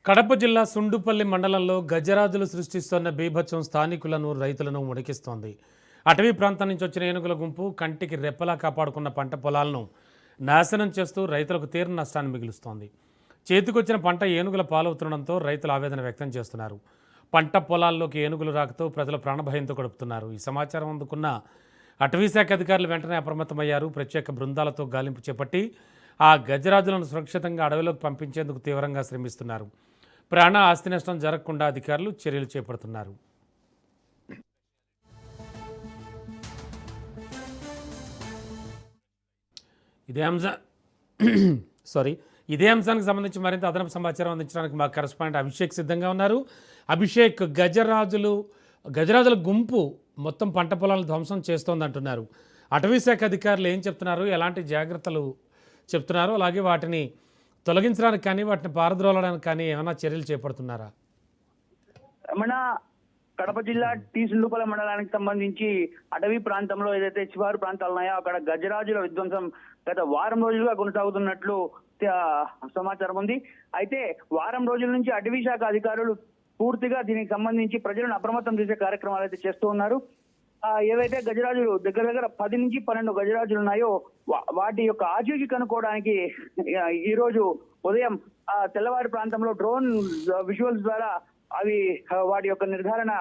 కడప జిల్లా సుండుపల్లి మండలంలో గజరాజులు సృష్టిస్తున్న బీభత్సం స్థానికులను రైతులను వణికిస్తోంది. అటవీ ప్రాంతం నుంచి వచ్చిన ఏనుగుల గుంపు కంటికి రెప్పలా కాపాడుకున్న పంట పొలాలను నాశనం చేస్తూ రైతులకు తీవ్ర నష్టాన్ని మిగులుస్తోంది. చేతికొచ్చిన పంట ఏనుగుల పాలవుతుండడంతో రైతులు ఆవేదన వ్యక్తం చేస్తున్నారు. పంట పొలాల్లోకి ఏనుగులు రాకతో ప్రజలు ప్రాణభయంతో గడుపుతున్నారు. ఈ సమాచారం అందుకున్న అటవీశాఖ అధికారులు వెంటనే అప్రమత్తమయ్యారు. ప్రత్యేక బృందాలతో గాలింపు చేపట్టి ఆ గజరాజులను సురక్షితంగా అడవిలోకి పంపించేందుకు తీవ్రంగా శ్రమిస్తున్నారు. ప్రాణ ఆస్తి నష్టం జరగకుండా అధికారులు చర్యలు చేపడుతున్నారు. ఇదే అంశానికి సంబంధించి మరింత అదనపు సమాచారం అందించడానికి మా కరెస్పాండెంట్ అభిషేక్ సిద్ధంగా ఉన్నారు. అభిషేక్, గజరాజుల గుంపు మొత్తం పంట పొలాలను ధ్వంసం చేస్తోందంటున్నారు. అటవీశాఖ అధికారులు ఏం చెప్తున్నారు, ఎలాంటి జాగ్రత్తలు చెప్తున్నారు, అలాగే వాటిని తొలగించడానికి కానీ వాటిని పారద్రోలడానికి కానీ ఏమైనా చర్యలు చేపడుతున్నారా? మన కడప జిల్లా టీ సుండుపల్లి మండలానికి సంబంధించి అటవీ ప్రాంతంలో ఏదైతే శివారు ప్రాంతాలు ఉన్నాయో అక్కడ గజరాజుల విధ్వంసం గత వారం రోజులుగా కొనసాగుతున్నట్లు సమాచారం ఉంది. అయితే వారం రోజుల నుంచి అటవీ శాఖ అధికారులు పూర్తిగా దీనికి సంబంధించి ప్రజలను అప్రమత్తం చేసే కార్యక్రమాలు అయితే చేస్తూ ఉన్నారు. ఏవైతే గజరాజులు దగ్గర 10 నుంచి 12 గజరాజులు ఉన్నాయో వాటి యొక్క ఆచూకీ కనుక్కోవడానికి ఈ రోజు ఉదయం తెల్లవారి ప్రాంతంలో డ్రోన్ విజువల్స్ ద్వారా వాటి యొక్క నిర్ధారణ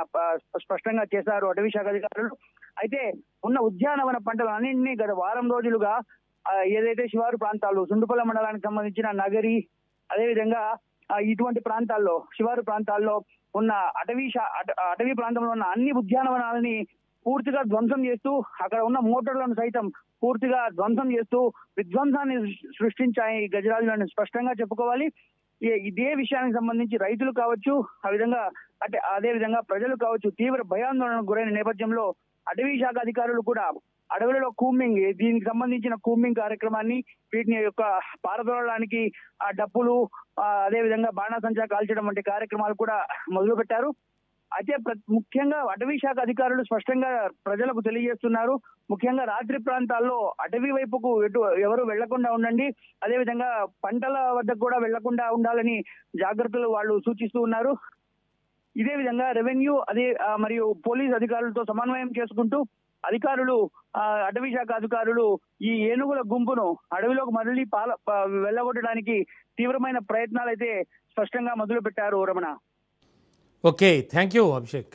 స్పష్టంగా చేశారు అటవీ శాఖ అధికారులు. అయితే ఉన్న ఉద్యానవన పంటలు అన్నింటినీ గత వారం రోజులుగా ఏదైతే శివారు ప్రాంతాలు సుండుపల్లి మండలానికి సంబంధించిన నగరి, అదేవిధంగా ఇటువంటి ప్రాంతాల్లో శివారు ప్రాంతాల్లో ఉన్న అటవీ ప్రాంతంలో ఉన్న అన్ని ఉద్యానవనాలని పూర్తిగా ధ్వంసం చేస్తూ అక్కడ ఉన్న మోటార్లను సైతం పూర్తిగా ధ్వంసం చేస్తూ విధ్వంసాన్ని సృష్టించాయి గజరాజులను స్పష్టంగా చెప్పుకోవాలి. ఇదే విషయానికి సంబంధించి రైతులు కావచ్చు, అదే విధంగా ప్రజలు కావచ్చు తీవ్ర భయాందోళనకు గురైన నేపథ్యంలో అటవీ శాఖ అధికారులు కూడా అడవులలో దీనికి సంబంధించిన కూంబింగ్ కార్యక్రమాన్ని వీటిని యొక్క పారదోలడానికి డప్పులు, అదే విధంగా బాణాసంచా కాల్చడం వంటి కార్యక్రమాలు కూడా మొదలు పెట్టారు. అయితే ముఖ్యంగా అటవీ శాఖ అధికారులు స్పష్టంగా ప్రజలకు తెలియజేస్తున్నారు. ముఖ్యంగా రాత్రి ప్రాంతాల్లో అటవీ వైపుకు ఎవరు వెళ్లకుండా ఉండండి, అదేవిధంగా పంటల వద్దకు కూడా వెళ్లకుండా ఉండాలని జాగ్రత్తలు వాళ్ళు సూచిస్తూ ఉన్నారు. ఇదే విధంగా రెవెన్యూ మరియు పోలీస్ అధికారులతో సమన్వయం చేసుకుంటూ అటవీ శాఖ అధికారులు ఈ ఏనుగుల గుంపును అడవిలోకి మళ్ళీ వెళ్ళగొట్టడానికి తీవ్రమైన ప్రయత్నాలు అయితే స్పష్టంగా మొదలు పెట్టారు. Ramana, okay, thank you Abhishek.